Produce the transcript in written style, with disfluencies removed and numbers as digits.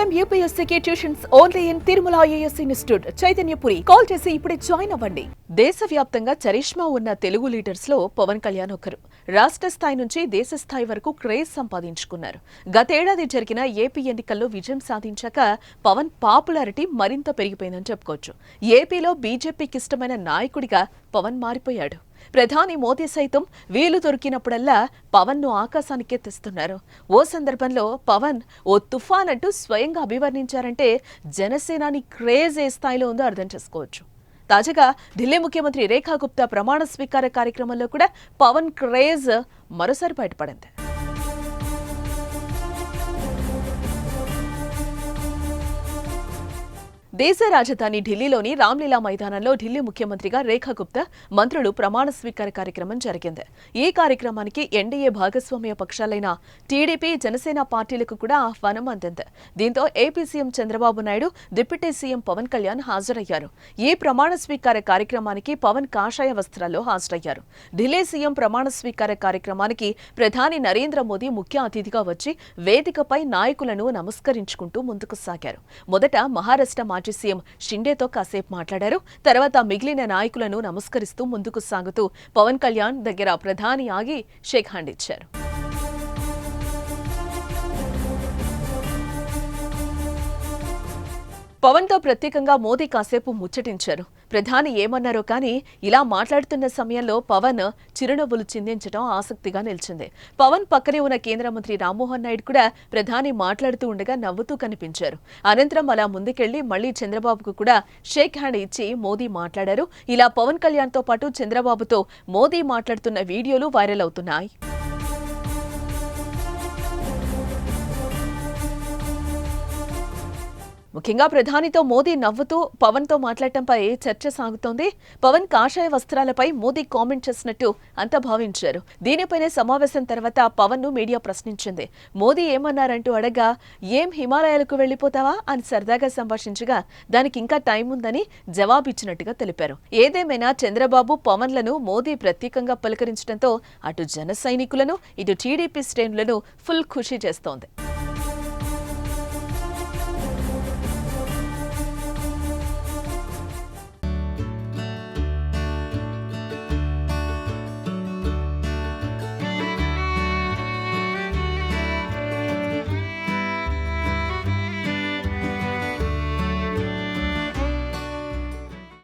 IIM UPSC tuitions only in Tirumala IAS institute Chaitanyapuri. Call చేసి ఇప్పుడే join అవ్వండి. దేశవ్యాప్తంగా చరిష్మా ఉన్న తెలుగు లీడర్స్ లో పవన్ కళ్యాణ్ ఒకరు. రాష్ట్ర స్థాయి నుంచి దేశ స్థాయి వరకు క్రేజ్ సంపాదించుకున్నారు. గతేడాది జరిగిన ఏపీ ఎన్నికల్లో విజయం సాధించాక పవన్ పాపులారిటీ మరింత పెరిగిపోయిందని చెప్పుకోవచ్చు. ఏపీలో బీజేపీకి ఇష్టమైన నాయకుడిగా పవన్ మారిపోయాడు. ప్రధాని మోదీ సైతం వీలు దొరికినప్పుడల్లా పవన్ ను ఆకాశానికే తెస్తున్నారు. ఓ సందర్భంలో పవన్ ఓ తుఫాన్ అంటూ స్వయంగా అభివర్ణించారంటే జనసేనాని క్రేజ్ ఏ స్థాయిలో ఉందో అర్థం చేసుకోవచ్చు. తాజాగా ఢిల్లీ ముఖ్యమంత్రి రేఖా గుప్తా ప్రమాణ స్వీకార కార్యక్రమంలో కూడా పవన్ క్రేజ్ మరోసారి బయటపడింది. దేశ రాజధాని ఢిల్లీలోని రామ్లీలా మైదానంలో ఢిల్లీ ముఖ్యమంత్రిగా రేఖా గుప్తా మంత్రులు ప్రమాణ స్వీకార కార్యక్రమం జరిగింది. ఈ కార్యక్రమానికి ఎన్డీఏ భాగస్వామ్య పక్షాలైన టీడీపీ, జనసేన పార్టీలకు కూడా ఆహ్వానం అందింది. దీంతో AP CM Chandrababu Naidu, deputy CM Pawan Kalyan హాజరయ్యారు. ఈ ప్రమాణ స్వీకార కార్యక్రమానికి పవన్ కాషాయ వస్త్రాల్లో హాజరయ్యారు. ఢిల్లీ సీఎం ప్రమాణ స్వీకార కార్యక్రమానికి ప్రధాని నరేంద్ర మోదీ ముఖ్య అతిథిగా వచ్చి వేదికపై నాయకులను నమస్కరించుకుంటూ ముందుకు సాగారు. మొదట మహారాష్ట్ర మాజీ సీఎం షిండేతో కాసేపు మాట్లాడారు. తర్వాత మిగిలిన నాయకులను నమస్కరిస్తూ ముందుకు సాగుతూ పవన్ కళ్యాణ్ దగ్గర ప్రధాని ఆగి షేక్ హ్యాండ్ ఇచ్చారు. పవన్ తో ప్రత్యేకంగా మోదీ కాసేపు ముచ్చటించారు. ప్రధాని ఏమన్నారో కానీ ఇలా మాట్లాడుతున్న సమయంలో పవన్ చిరునవ్వులు చిందించడం ఆసక్తిగా నిలిచింది. పవన్ పక్కనే ఉన్న కేంద్ర మంత్రి రామ్మోహన్ నాయుడు కూడా ప్రధాని మాట్లాడుతూ ఉండగా నవ్వుతూ కనిపించారు. అనంతరం అలా ముందుకెళ్లి మళ్లీ చంద్రబాబుకు కూడా షేక్ హ్యాండ్ ఇచ్చి మోదీ మాట్లాడారు. ఇలా పవన్ కళ్యాణ్ తో పాటు చంద్రబాబుతో మోదీ మాట్లాడుతున్న వీడియోలు వైరల్ అవుతున్నాయి. ముఖ్యంగా ప్రధానితో మోదీ నవ్వుతూ పవన్ తో మాట్లాడటంపై చర్చ సాగుతోంది. పవన్ కాషాయ వస్త్రాలపై మోదీ కామెంట్ చేసినట్టు అంతా భావించారు. దీనిపైనే సమావేశం తర్వాత పవన్ ను మీడియా ప్రశ్నించింది. మోదీ ఏమన్నారంటూ అడగా ఏం హిమాలయాలకు వెళ్లిపోతావా అని సరదాగా సంభాషించగా దానికి ఇంకా టైం ఉందని జవాబిచ్చినట్టుగా తెలిపారు. ఏదేమైనా చంద్రబాబు, పవన్లను మోదీ ప్రత్యేకంగా పలకరించడంతో అటు జన సైనికులను, ఇటు టీడీపీ శ్రేణులను ఫుల్ ఖుషీ చేస్తోంది.